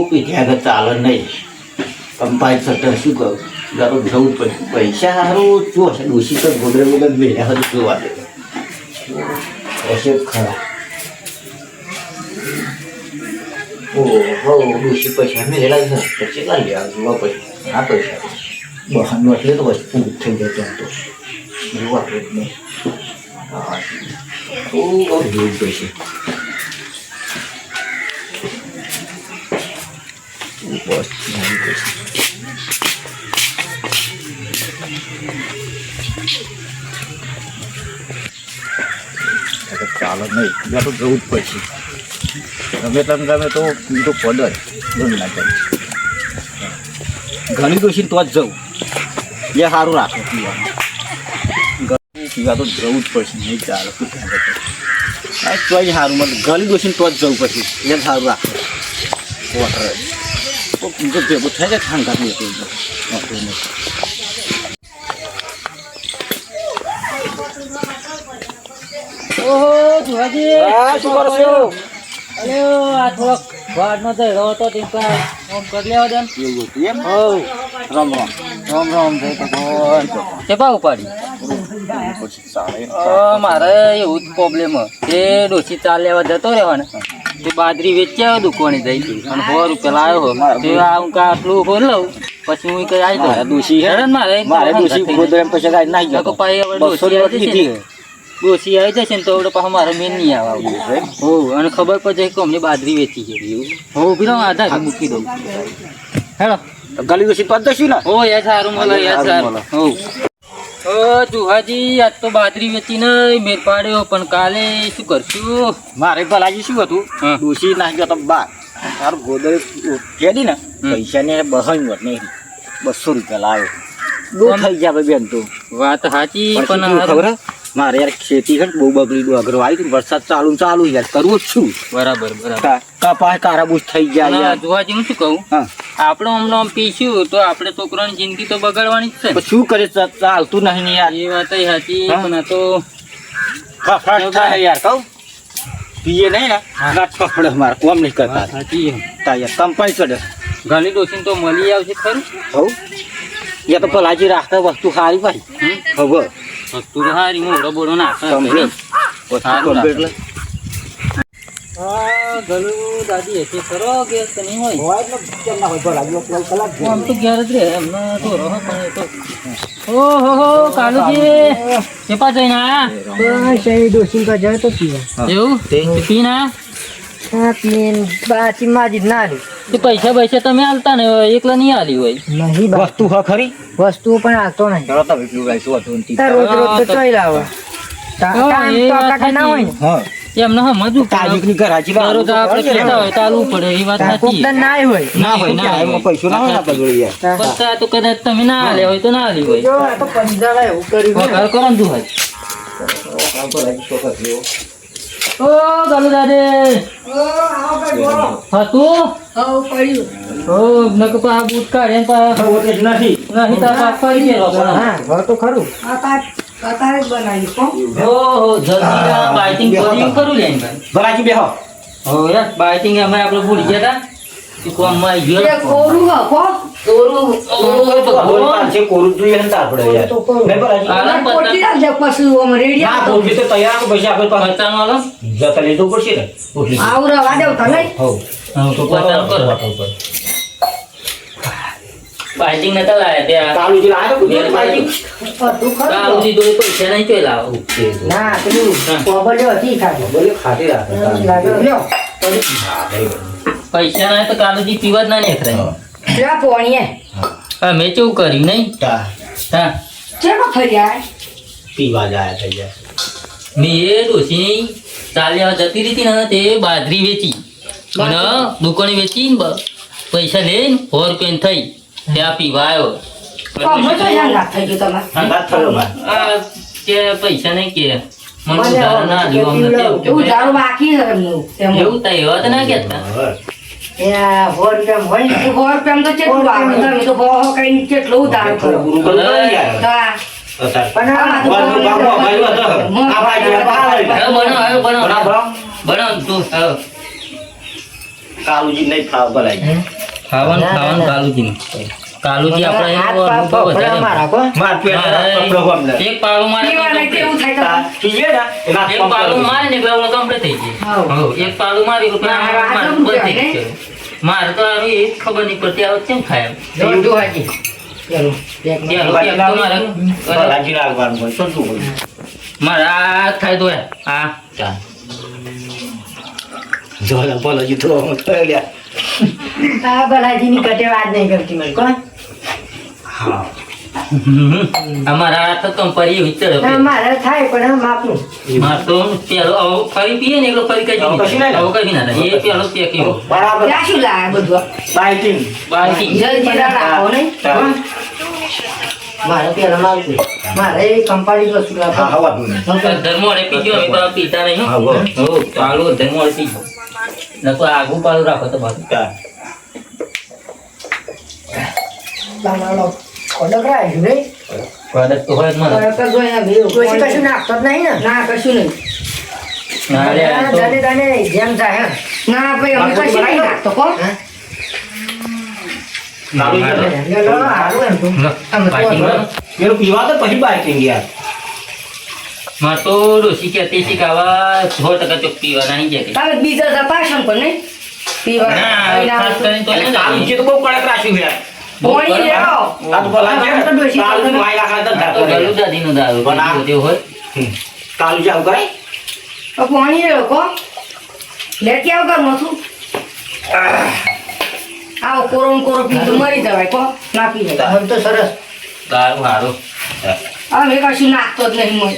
પીઠ્યા આગળ ચાલે નહીં કંપાઈ સટર શું કહું દારો જવું પડે પૈસા સારું શું હશે ડોસી તો ગોદરે વગર બેઠા હતું જોવા દે હશે ખરા ઓહો ડોસી પૈસા મેળેલા છે પછી કેટલા લેવા જોવા પૈસા આ પૈસા બહારનું એટલે તો બસ પૂરું થઈ જાય ત્યાં તો એવું આપણે જ નહીં હા જોવું પડશે બસ ચાલો નહીં ત્યાં તો જવું જ પડશે ગમે તેમ ગમે તો પીધો પડે બંધ ના જાય ઘણી દોશી તો જ જવું એ સારું રાખે પીવા તો જવું જ પડશે નહીં ચાલે શું ધ્યાન રાખે તો જ સારું મને ઘણી દોશી તો જ જવું પડશે એ સારું રાખે વોટર તો બીજો ભેગું થાય જાય ખાંડ કાઢી હતું ઓહો જુહાજી શું કરો છો અરે આ થોડોક વાડનો તો હેરો હતો તે ઓમ કરી લેવા દે એવું હતું એમ હો રામ રામ રામ રામ જય ભગવાન તે પા ઉપાડી પછી ચાલે મારે એવું જ પ્રોબ્લેમ તે ડોસી ચાલ લેવા જતો રહ્યો ને તે બાજરી વેચી આવ્યો દુકાને જઈ અને 100 રૂપિયા લાવ્યો તે આ હું આટલું ખોલ લઉં પછી હું કઈ આવી દઉં દોશી હે મારે દોશી ગોદરેમ પછી કાંઈ નાઈ ગયો પાઈ ડોસી આવી જશે ને તો આપણે પાછું મારો મેન નહીં આવે હો અને ખબર પડે કે અમને બાજરી વેચી છે હો બીજો આધાર મૂકી દઉં હેલો ગલી દોશી તો જ દઈશું ને હો યાર સારું મળે યાર સારું હો જુહાજી આજ તો બાજરી વેચીને મેર પાડ્યો પણ કાલે શું કરશું મારે ભલાજી શું હતું ડોશી નાખી ગયો તો બાર તારું ગોદર કેદી ને પૈસા ને બહાઈ હોત નહીં 200 રૂપિયા લાવ્યો બહુ થઈ જાય બેન તો વાત સાચી પણ ખબર મારે યાર ખેતી છે બહુ બગડી ડોગરો આવી વરસાદ ચાલુ યાર કરવું જ છું બરાબર કપાસ કારાબૂસ થઈ જાય યાર જુહાજી હું શું કહું આપણે હમણાં પીશું તો આપણે છોકરાની જિંદગી તો બગાડવાની જ છે શું કરે ચાલતું નહીં ને યાર એ વાત સાચી પણ આ તો યાર કહું પીએ નહીં ને ફફડે મારે કોમ નહીં કરતા સાચી યાર કંપાઈ ચડે ઘણી ડોસી તો મળી આવશે ખરું હવ યા તો ભલાજી રાખતા વસ્તુ સારી ભાઈ ખબર વસ્તુ તો સારી મોડો બોડો નાખે ગલું દાદી હશે ખરો ગેસ તો નહીં હોય આમ તો ઘેર જ રહે એમને તો રહો પણ એ તો ઓહો કાલુજી કેપા જઈને આયા શહી ડોસી કા જાય તો પીવા એવું પીના પીન બાચી માજી ના લે તે પૈસા તમે હાલતા ને એકલા નહીં હાલી હોય નહીં વસ્તુ હ ખરી વસ્તુ પણ હાલતો નહીં ચલો તો એટલું ગાઈશું હતું રોજ તો ચોઈ લાવે ના હોય ને એમને સમજવું તાજુકની ઘરાજી દરરોજ આપણે કહેતા હોય ચાલવું પડે એ વાત સાચી ના હોય પૈસો ના હોય આપણા જોડે યાર પત્તા તો કદાચ તમે ના હાલે હોય તો ના હાલી હોય તો પંજાબ એવું કર્યું વઘાર કરો ને તું ઓ ગલુ દાદે હતું ઓ નક પા બૂટ કાઢે પા નથી તાર કરી ગયેલો પણ હા ઘર તો ખરું અત્યારે જ બનાવી ઓહો જલ્દી બાઇટિંગ કર્યું કરું લે ભલાજી બેહો હો યાર બાઇટિંગ અમે આપણે ભૂલી ગયા હતા તું કોમમાં આવી ગયો કોરું હકો કોરું તો ગોળ પાછે કોરું જોઈએ ને આપણે યાર મે ભલાજી પોટી રાખજે પછી ઓમ રેડી ના બોલવી તો તૈયાર પૈસા આપણે પાસે પચાનો આલો જતા લેતો પડશે ને પોટલી આવરા વાડવ તને હો તો પચાનો કરો બાઇટિંગ નતા લાયા ત્યાં કાલુજી લાયો તો બાઈટિંગ તું ખરું કાલુજી જોડે પૈસા નહીં તો લાવો ના પેલું કોબલ્યો હતી ખાતો બોલે ખાતી રાખે લાગ્યો લ્યો પૈસા ના તો કાલુજી પીવા જ ના નીકળે ત્યાં પોણીએ અમે કેવું કર્યું નહીં તા હા ચેમાં ફર્યા પીવા જાય થઈ જાય મેં એ ડોસી ચાલ્યા જતી રહી ને તે બાજરી વેચી અને દુકાને વેચી પૈસા લઈને 100 રૂપિયા થઈ ત્યાં પીવા આવ્યો અમે તો યાર ના થઈ ગયું તમારે હંગાત થયો ભાઈ આ કે પૈસા નહીં કે મને ઉધાર ના દેવો અમને એવું દારૂ બાકી છે એમનું એવું તો એવા તો ના કહેતા યા હોર કેમ હોય ને હોર કેમ તો કેટલું આવે તમે તો બહુ કઈ કેટલું દારૂ કરો ગુરુ કરો યાર હા પણ આ બનાવ તું કાલુજી નહીં ફાવ ભલાઈ ખાવાનું કાલુજી કાલુજી આપણે હાથ પા ફફડા મારા કો માર પેટ કપડો હોમને એક પાલું મારે પીવાને કેવું થાય પીએ ને એના એક પાલું મારે ને એટલે ઓલો કમ્પ્લીટ થઈ જાય હાવ. હો એક પાલું મારી એટલે મારે આ મારે તો બંધ થઈ ને. ગયું. મારે તો આવી એ ખબર નહીં પડતી આવે કેમ ખાય જો જો હાજી ચાલો એક ત્યાં મિનિટ. તો મારે ભલાજી લાગવાનું હોય શું શું મારે આ થાય તો આ ચા જોલા ભલાજી તો લ્યા આ બલાજીની કટે વાત નહીં કરતી મને કોણ હા અમારા આ તો કંપની વિચાર ના મારે થાય પણ આમ માપનું મારે તો પેલો આવો ફરી પીએ ને એટલો ફરી કઈ આવું કશું ના આવું કઈ ના થાય. એ પેલો પેકિંગ બરાબર ત્યાં શું લાગે બધું બાઈટિંગ બાકી જલ્દી રાખો નહીં હા. મારે પેલા માપનું મારે કંપાળી વસ્તુ હા રાખો હવા દૂધ ધર્મોડે પીજો અમે તો પીતા નહીં હા, હો. હો પાલું ધર્મોડે પીજો નકો આગું પાલું રાખો તો બાકી તમારો કોડક રાખ્યું નહીં કડક તો હોય જ મને કોડક જ હોય ને બીજું કોઈ કશું નાખતો જ નહીં ને ના કશું નહીં ના રે આ તો દાને દાને જેમ જાય હે. ના ભાઈ અમે કશું નહીં નાખતો કો કાલુજી લો હારું એમ તો લો, અમે તો બાકી હવે- પેલું પીવા તો પછી બાઈટિંગ યાર માં તો ડોસી કહેતી હતી કે આવા 100% ચોક પીવા નહીં જતી તમે બીજા જતા હશો ને પણ નહીં પીવા ના ખાસ કરીને તો નહીં કાલુજી તો બહુ કડક રાખ્યું યાર પોણી લેવો આ તો ભલાજી આ તો ડોશી કાલુજી ખાતા. માય રાખા તો આ તો ગલું દાદીનું દારૂ પણ આ- પીવું હોય કાલુજી આવું કરે તો પોણી લેવો કો લેતી આવ કર મથું આવો કોરો ને કોરો પી તો મરી જવાય કો ના પી જાય હવે તો સરસ દારૂ હારું અમે કશું નાખતો જ નહીં મને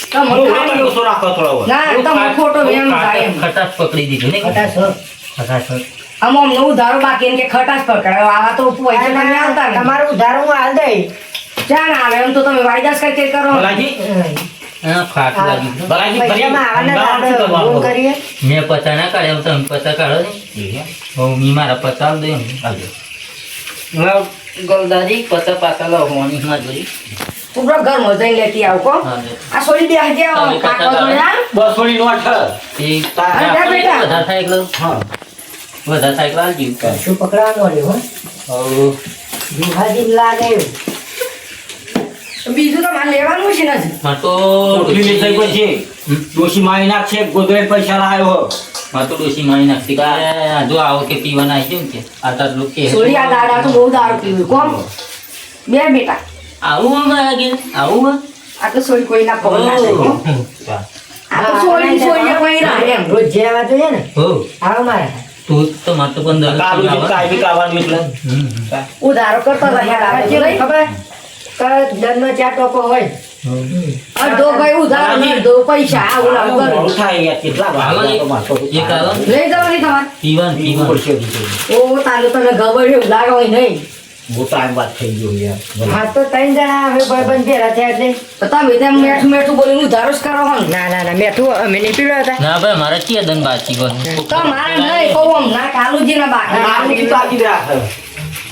તમે હું ખાઈ લો. ઓછો રાખો થોડો ના તમે ખોટો વેમ થાય એમ ખટાશ પકડી દીધું ને ખટાશ આમ અમને ઉધારો બાકી એને કે ખટાશ પકડાયો આવા તો પૈસા તમે આવતા ને તમારું ઉધારો હું હાલ દઈ ચાલ આવે એમ તો તમે વાયદાસ કઈ કરો ભલાજી હા ફાટ લાગી ગયું. ભલાજી પૈસામાં ફરી આવવાના અમદાવાદ શું આપણે કરવાનું? ફોન કરીએ મેં પતા ના કાઢ્યા તમે પતા કાઢો ને હું મી મારા પતા દે ગોલદાદી પતા પાતા લો હોની માં જોઈ પૂરો ઘર માં જઈને લેતી આવ કો હા આ સોરી દે હજે તમે કાકો પતા જોડે આ. બસ થોડી નોટ એ અરે જા બેટા. વધારે થાય એકલો હા વધારે થાય એકલો આલજી શું પકડાવાનો રહ્યો હો હવે દુહાજી લાગે એવું. બીજું તો મારે લેવાનું છે નથી માં તો ટોટલી લઈ જઈ પછી ડોશી મારી નાખશે ગોદરેજ પૈસા લાવ્યો હો માં તો ડોસી મારી નાખતી કે આ જો આવો કે પીવાના આવી કેમ કે આટલા લોકો કે સોરી આ દાડા તો બહુ દારૂ પીવું કોમ બે બેટા આવું લાગે આવું આ તો સોરી કોઈ ના પકડ ના થાય, હો. આ તો સોરી સોરી કોઈ ના એમ રોજ જે આવા જોઈએ ને હો આવો મારે તું તો માર તો 15 કાલુજી કાંઈ બી કાવાનું એટલે ઉધારો કરતો રહ્યા ખબર કે દરનો ચાર ટોપો હોય અડધો ભાઈ ઉધાર અને અડધો પૈસા આવું ના મોડું કરું થાય યાર કેટલા હાલો વાગ્યા એક તો માથો એક હાલો લઈ જાવ નહીં તમારે પીવાન પીવાન પડશે દીકરી. ઓ તારે તને ખબર એવું લાગે હોય નહીં બહુ ટાઈમ બાદ થઈ ગયો યાર હા તો ત્રણ જણા હવે ભાઈબંધ ભેગા થયા એટલે તો તમે તેમ મેઠું મેઠું બોલીને ઉધારો જ કરો હો ને. ના ના ના મેઠું અમે નહીં પીવડાવતા ના ભાઈ મારે કે દન બાકી બસ તો મારે નહીં કહું આમ ના કાલુજી ના કાલુજી તો બાકી આખી રાત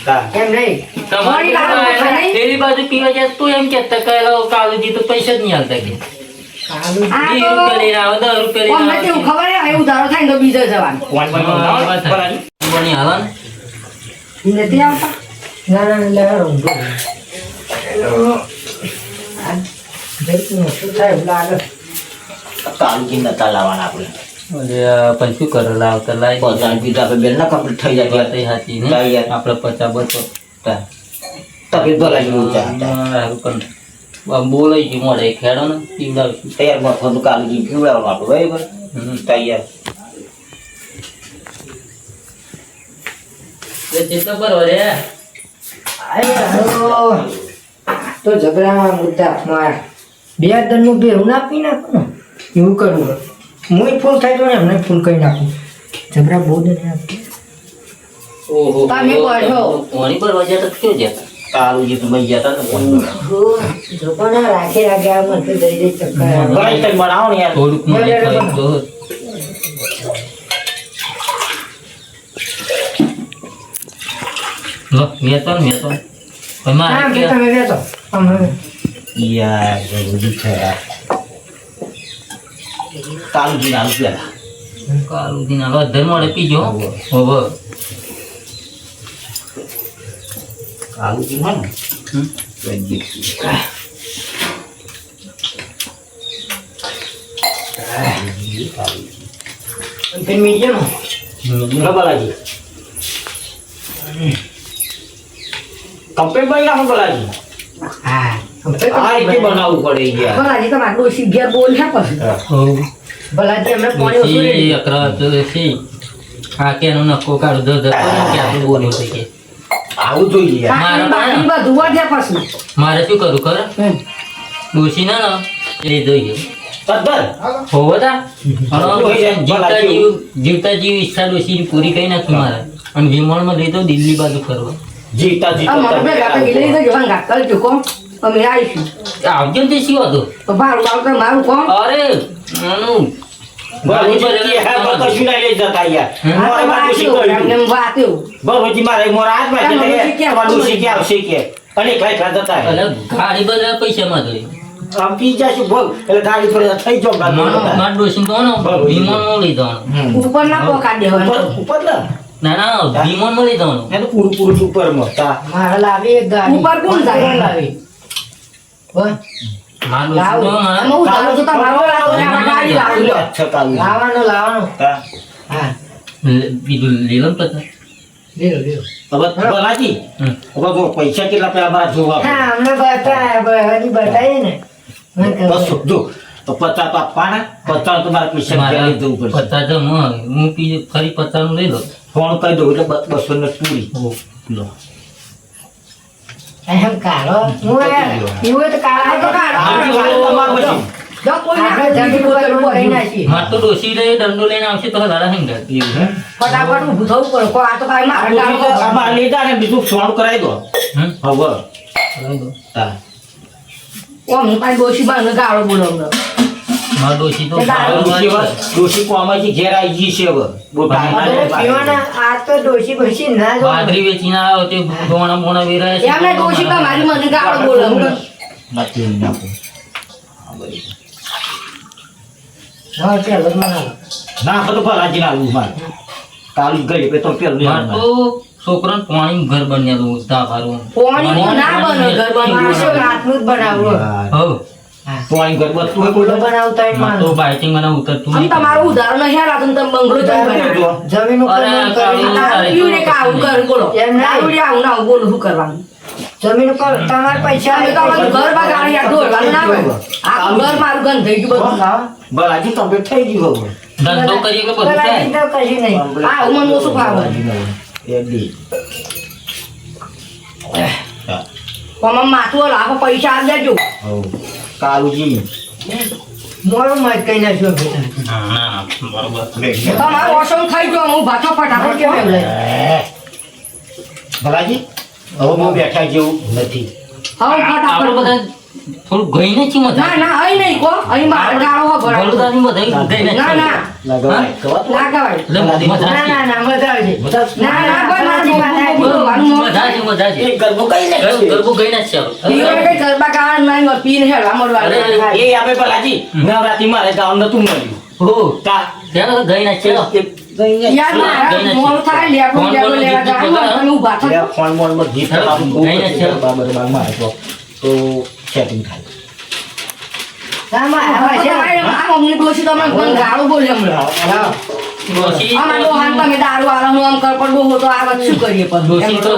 હા. એમ નહીં તમારી મોડી લાગે છે નહીં? તેરી બાજુ પીવા જાય તું એમ કહેતા કે લો કાલુજી તો પૈસા જ નહીં હાલતા કે આ 20 તો રૂપિયા લઈને આવો 10 રૂપિયા અમને લઈને કેવું આવો ખબર હે હવે ઉધારો થાય ને તો બીજે જવાનું વાન વાન હા, એ વાન વાત ભલાજી. બની હાલન નથી આવતા ના ના લેવાનું શું થાય એવું લાગે કાલુજી નતા લાવવાના આપણે અરે પણ શું કરે લાવતા લાવી પચાસ પીધા આપણે બેન ના કમ્પ્લીટ થઈ જાય વાત એ સાચી ને લાવી યાર. આપણે 50 બસો તબિયત ભલાજી ઊંચા હતા. હારું પણ બોલાઈ ગયું મોડે ખેડો ને પીવડાવશું તૈયાર મફત કાલુજી પીવડાવવાનું આપણે બરાબર તૈયાર ચિંતા પર રે તો ઝઘડા મુદ્દા હાથમાં આવ્યા બે દરનું ભેરું ના પી નાખું ને એવું કરવું હું ફૂલ થાય તો ને એમને ફૂલ કરી નાખું ઝઘડા બહુ દે ઓહો તમે પડો. પાણી પર વજ્યા તો ક્યાં જતા કાલુજી તો મઈ ગયા હતા ને લોકોના રાખે રાખે આ મને તો દઈ દઈ ચક્કર આવે. ભલાઈ કંઈ બનાવો ને યાર થોડુંક મને ખાઈ તો લો મેતો ને મેતો પણ હા મારે બે કે તમે બેસો અમે યાર જરૂરી છે યાર કાલુજી નામ પેલા કાલુજી ના અધર મોડે પીજો હવે કાલુજી હોય ને હમ. તો એ જીતશું. પેન મીડિયમ બોલો બાલાજી કમ્પ્લેટ બની નાખો બાલાજી હા આ રીતે બનાવવું પડે યાર ભલાજી તમારે ડોશી ઘેર બોલ છે પછી ભલાજી અમે પાણી ઓછું ડોશી રેડી અકરા તો છે આ કે એનો નક્કો કાઢો દો દો કે આપણે બોલ્યું છે કે આવું જોઈએ યાર પાણી બાકી બધું વધ્યા પછી મારે શું કરું ખબર ડોશી ના એ જોઈએ તદ્દન હોવો તા જીવતા જીવ ઈચ્છા ડોશી પૂરી કરી નાખી મારે અને વિમાનમાં લઈ તો દિલ્હી બાજુ ફરવા જીતા આ જીતા મને બે ગાતા ગીલે તો જોવાન ગાતા ચૂકો અમે આવીશું આવજો ને તે શું હતું તો ભાડું આવતો મારું કોમ અરે નાનું બાલુજી હે કશું નહીં લઈ જતા યાર મોરે આ બાલુજી તો કહ્યું એમને વાત એવું બાલુજી મારે મોરા હાથ માં છે બાલુજી કે આવશે કે અને કઈ ખા જતા હે એટલે ગાડી બધા પૈસામાં જોઈ આમ પી જશું ભોગ એટલે ગાડી પર થઈ જાવ માર ડોશી તો વિમાનમાં લઈ જવાનું ઉપર ના પોકા દેવાનું ઉપર ને ના ના વિમાનમાં લઈ જવાનું એ તો પૂરું પૂરું ઉપર માં તા મારે લાવી એક ગાડી ઉપર કોણ જાય લાવી બોલ માર લાવ ડોશી તો અમે મારા ઉતારો તો તમારો લાવો ને આમાં ગાડી લાવી લો અચ્છા કાલુ લાવવાનું તા હા બીજું લીલમ પતા લ્યો લ્યો હવે બાલાજી હવે જો પૈસા કેટલા પે અમારા જોવા હા અમને બતાવી ને બસ જો તો 50 તો આપવાના 50 તમારા પૈસા મારા લઈ જવું પડશે પતા તો હું ફરી 50 નું લઈ લો ફોન કરી દઉં એટલે 200 ને પૂરી લો એમ કાઢો હું એવું તો કાઢો આટલી વાત તમારું પછી જો કોઈ ના જલ્દી બોતલ ભરી નાખી માર તો ડોશી લઈ દંડો લઈને આવશે તો હલાડા હેંગર ફટાફટ ઊભું થવું પડે કોઈ આ તો કાંઈ મારે કાઢો આમાં લીધા ને બીજું ફોન કરાવી દો હવે તા ઓમ પાઈ ડોશી બાને ગાળો બોલાવડો માર ડોશી તો ડોશી કોમાથી ઘેર આવી ગઈ છે હવે આ તો ડોશી ભસી ના જો બાદરી વેચીને આવ્યો તે ધોણા મોણા વેરાય છે એમને ડોશી બા મારી મને ગાળો બોલાવડો નથી નાખો હા ચાલો મને ના તો ભલાજી ના આવું મારે કાલ ગઈ પે તો પેલું માર તો છોકરાને પાણી ઘર બન્યા ધાબારું પાણી ના બને ઘર બનાવશે રાતનું જ બનાવવું હો પાણી ઘર બધું હોય કોઈ બનાવતા ય માર માન તો બાઇટિંગ મને ઉતરતું આમ નહીં તમારું ઉદાહરણ નહીં રાખું તમે બંગલો જમીન ઉપર અરે, તારું કે આવું કર બોલો એમ ના આવું ના આવું બોલો શું કરવાનું જમીન ઉપર તમારા પૈસા અમે તમારું ઘર બગાડી આ ઢોળવાનું ના હોય આ ઘર મારું ગંધ થઈ ગયું બધું ભલાજી કમ્પ્લીટ થઈ ગયું હવે ધંધો કરીએ કે બધું થાય કશું નહીં આ મને ઓછું ફાવે એડી પણ માથું લાખો પૈસા આપી દેજો કાલુજી મોડું મત કઈ નાખ્યો ના ના બરોબર તમારો ઓસમ ખાઈ ગયો હું ભાતો ફટાફટ કેમ એમ લઈ ભલાજી હવે બહુ બેઠા જેવું નથી હવે આપણે ફટાફટ બધા થોડું ગઈ નથી મજા ના ના અહીં નહીં કો અહીં મારો ગાળો હો ભરાય બરોદાની બધા ગઈ નથી ના ના લગાવાય કવાતું ના કવાય એટલે મજા ના ના ના મજા આવશે બધા ના ના બસ ના બોલવાનું મજા છે મજા છે એક ગરબો કઈ લે ગરબો ગઈ નથી પીવે કઈ ગરબા ગાળ નહીં પીને હેડવા મળવાનું એ આપણે ભલાજી નવરાત્રી મારે ગામ નતું મળ્યું હો તા ત્યાં ગઈ નથી યાર મારા મોર થાય લેપો લેપો લેવા જાય તમે ઊભા થો ફોન મોન માં ગીત આપું બહુ નહીં, નહીં, ચાલો. બાબર બાગ માં તો સેટિંગ થાય આ મમ્મી ડોશી તમે મને ગાળો બોલે હમણાં ડોશી અમાર ડોહાન તમે દારૂ આલો હું આમ કર પણ ડોહો તો આ વાત શું કરીએ પણ ડોશી તો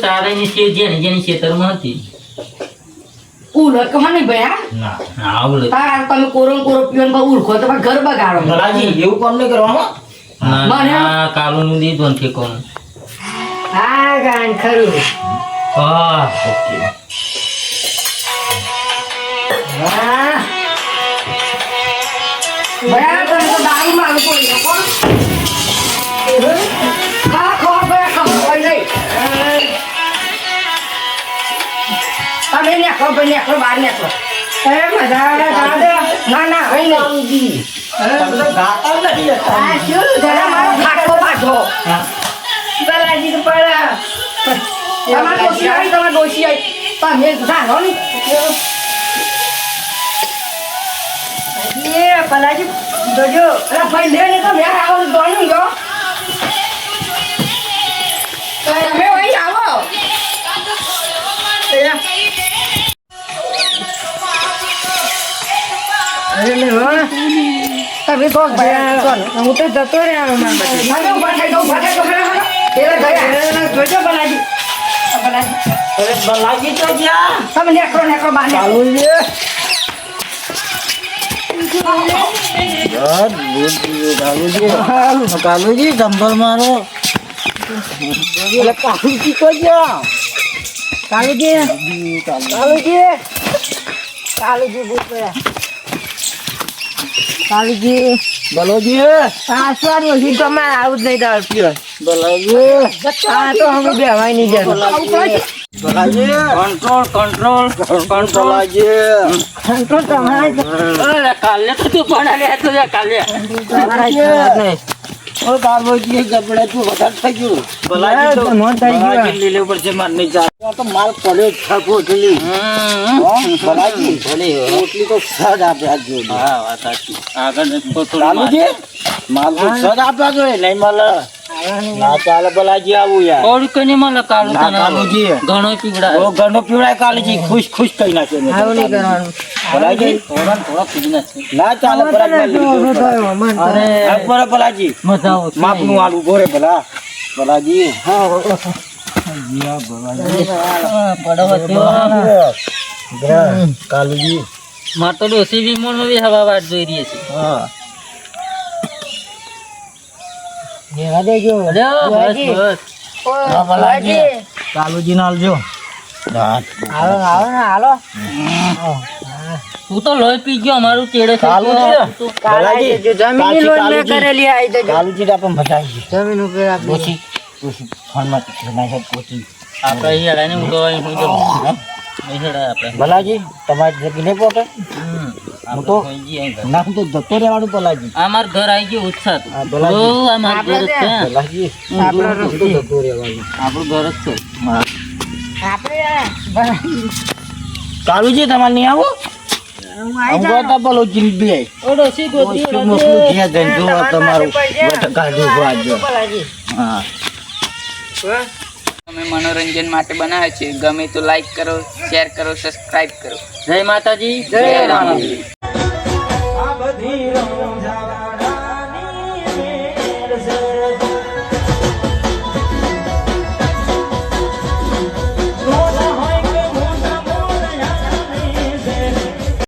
ચારેની છે જેની ખેતરમાં હતી ઉલક મને ભયા ના હા બોલે તાર તમે કોરો પીવન પર ઉલખો તો પણ ઘર બગાડો ભલાજી એવું કામ નહીં કરવાનું ના કાલુનું દીધું ને ઠેકોનું હા ગાન ખરું હા ઓકે હા ભયા તમે તો દારૂ મારું કોઈ લોકો ખા ખા ભયા ખા કોઈ નહીં તમે નેખો ભાઈ નેખો બહાર નેખો અરે મજા આવે ના ના અહીં નહીં તમે તો ગાતા નથી આ શું જરા મારો ખાટો પાછો બલાજી તો પડા તમાર દોશી આવી તમે જાણો ને ભલાજી જોજો અરે ભાઈ લે ને તો મેં આવું દોનું જો તમે અહીં આવો અરે લે હો તમે કોક ભાઈ હું તો જતો રહ્યા મારા બચ્ચે પેલા ગયા જોજો ભલાજી અરે ભલાજી તો ગયા તમે નેકરો બહાર કાલુજી જંબલ મારો કાલુજી તો ગયા કાલુજી કાલુજી બલોજી પાસવાનું હજી તમારે આવું જ નહીં દાળ પીવો બલોજી આ તો હવે બેવાય નહીં જરૂર બલાજી કંટ્રોલ બલાજી કંટ્રોલ તમારે અરે કાલે તો તું પણ આલે તો કાલે ઓ કાલુજી ગબડે તું વધારે થઈ ગયું બલાજી તો નોંધ થઈ ગયું બલાજી લેવું પડશે માર નહીં જા તો માલ પડ્યો છાપો થલી બલાજી રોટલી તો સદ આપ્યા જો હા વાત સાચી આગળ કાલુજી માલ તો સદ આપ્યા જોઈએ નહીં મળે ના ચાલે બલાજી આવું યાર થોડું કઈ મળે કાલું ના કાલુજી ઘણો પીવડા ઓ ઘરનો પીવડાય કાલુજી ખુશ કહી નાખે ને આવું નહીં કરવાનું બલાજી થોડા પીવડા છે ના ચાલે બલાજી અરે બરાબર બલાજી મજા આવે માપનું આલુ ગોરે ભલા બલાજી કાલુજી માર તો ડોસી વિમોન માં બી હવા વાટ જોઈ રહી છે હા દેવા દેજો બસ ભલાજી કાલુજી ના આલજો હાલો તું તો લોહી પી ગયો અમારું ચેડે થઈ ગયો. તું બલાજી જમીન લોન મેં કરેલી આવી તો કાલુજી આપણે મજા આવી જમીન ઉપર આપી ડોસી ફોનમાં ના છે કોચી આપણે અહીં હેડાઈને ઊંઘો અહીં સુઈ જાઉં. અહીં હેડાય આપણે બલાજી તમારી જગ્યા નહીં પોતે આપણે તો- સુઈ જઈએ અહીં ઘર. ના હું તો જતો રહેવાનું બલાજી આ મારું ઘર આવી ગયું ઉત્સાહ હા, બલાજી. આ મારું ઘર જ છે બલાજી આપણો હું તો જતો રહેવાનું આપણું ઘર જ છે આપણે કાલુજી તમારે નહીં આવો હું ગોતા બલોજી બે ઓ ડોસી ગોતી મોકલું મોકલું ઘેર જઈને જોવા તમારું કાઢું વાજો હા અમે મનોરંજન માટે બનાવે છે. ગમે તો લાઈક કરો, શેર કરો, સબસ્ક્રાઇબ કરો. જય માતાજી જય રામાજી.